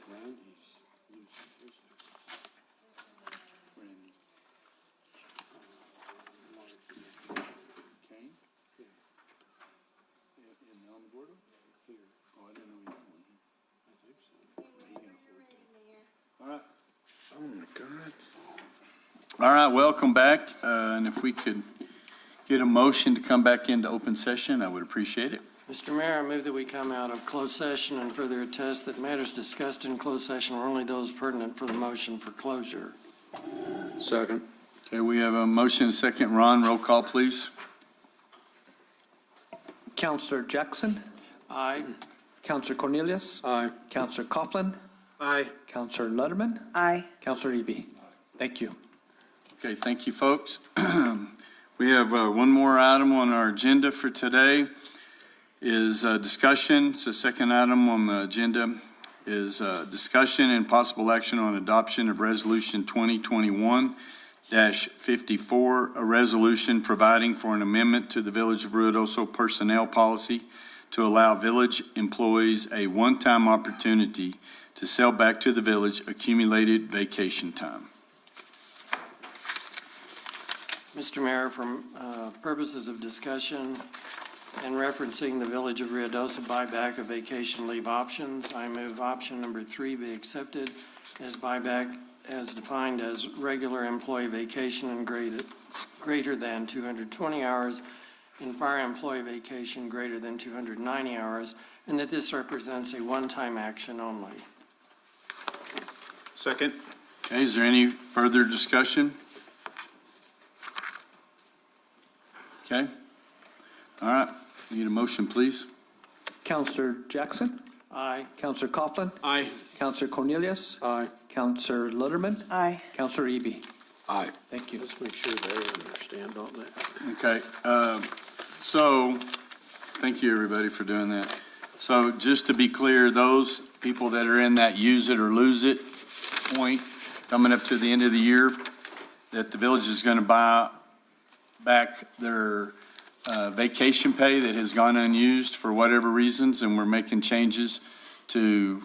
Randy's losing his Randy. Kane? Yeah. In Alamogordo? Here. Oh, I didn't know you had one here. I think so. He can afford to. All right. Oh, my God. All right, welcome back. And if we could get a motion to come back into open session, I would appreciate it. Mr. Mayor, I move that we come out of closed session and further attest that matters discussed in closed session are only those pertinent for the motion for closure. Second. Okay, we have a motion and a second. Ron, roll call, please. Councillor Jackson, Aye. Councillor Cornelius, Aye. Councillor Coughlin, Aye. Councillor Lutterman, Aye. Councillor Eby. Thank you. Okay, thank you, folks. We have one more item on our agenda for today is discussion. It's the second item on the agenda is discussion and possible action on adoption of Resolution 2021-54, a resolution providing for an amendment to the Village of Ruidoso personnel policy to allow village employees a one-time opportunity to sell back to the village accumulated vacation time. Mr. Mayor, for purposes of discussion and referencing the Village of Ruidoso buyback of vacation leave options, I move option number 3 be accepted as buyback as defined as regular employee vacation and greater than 220 hours and fire employee vacation greater than 290 hours, and that this represents a one-time action only. Second. Okay, is there any further discussion? Okay. All right. Need a motion, please. Councillor Jackson, Aye. Councillor Coughlin, Aye. Councillor Cornelius, Aye. Councillor Lutterman, Aye. Councillor Eby. Aye. Thank you. Let's make sure they understand all that. Okay. So thank you, everybody, for doing that. So just to be clear, those people that are in that use it or lose it point coming up to the end of the year, that the village is going to buy back their vacation pay that has gone unused for whatever reasons, and we're making changes to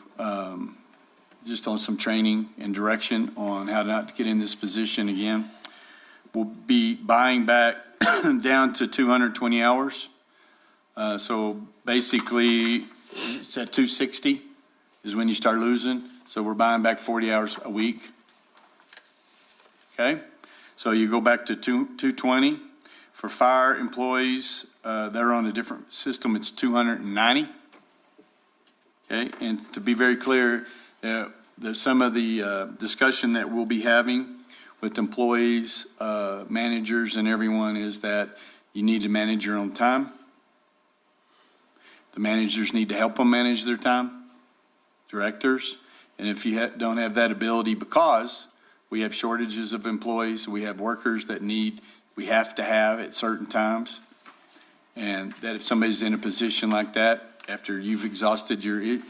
just on some training and direction on how not to get in this position again. We'll be buying back down to 220 hours. So basically, it's at 260 is when you start losing. So we're buying back 40 hours a week. Okay? So you go back to 220. For fire employees, they're on a different system. It's 290. Okay, and to be very clear, some of the discussion that we'll be having with employees, managers, and everyone is that you need to manage your own time. The managers need to help them manage their time, directors. And if you don't have that ability, because we have shortages of employees, we have workers that we have to have at certain times. And that if somebody's in a position like that, after you've exhausted the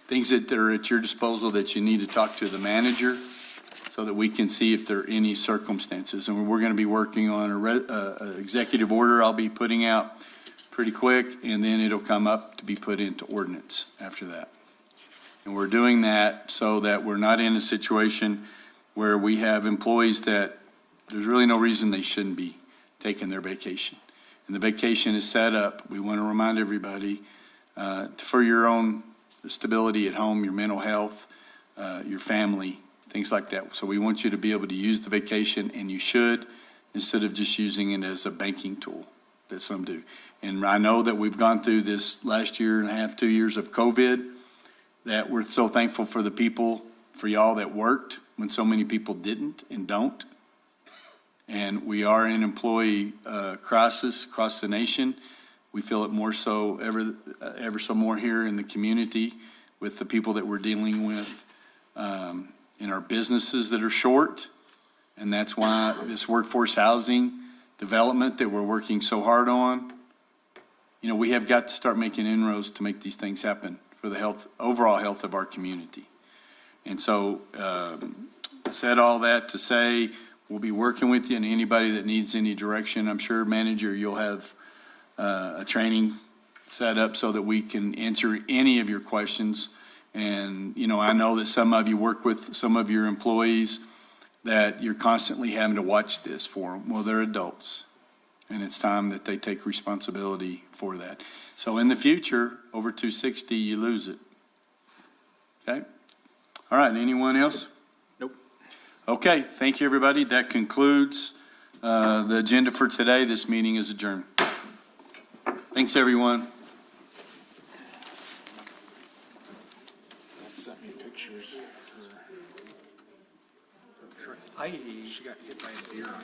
things that are at your disposal, that you need to talk to the manager so that we can see if there are any circumstances. And we're going to be working on an executive order I'll be putting out pretty quick, and then it'll come up to be put into ordinance after that. And we're doing that so that we're not in a situation where we have employees that there's really no reason they shouldn't be taking their vacation. And the vacation is set up, we want to remind everybody, for your own stability at home, your mental health, your family, things like that. So we want you to be able to use the vacation, and you should, instead of just using it as a banking tool that some do. And I know that we've gone through this last year and a half, 2 years of COVID, that we're so thankful for the people, for y'all that worked when so many people didn't and don't. And we are in employee crisis across the nation. We feel it more so, ever so more here in the community with the people that we're dealing with in our businesses that are short. And that's why this workforce housing development that we're working so hard on, you know, we have got to start making inroads to make these things happen for the overall health of our community. And so I said all that to say we'll be working with you, and anybody that needs any direction, I'm sure, manager, you'll have a training set up so that we can answer any of your questions. And, you know, I know that some of you work with some of your employees that you're constantly having to watch this for them. Well, they're adults, and it's time that they take responsibility for that. So in the future, over 260, you lose it. Okay? All right, anyone else? Nope. Okay, thank you, everybody. That concludes the agenda for today. This meeting is adjourned. Thanks, everyone. Sent me pictures. I She got hit by a deer on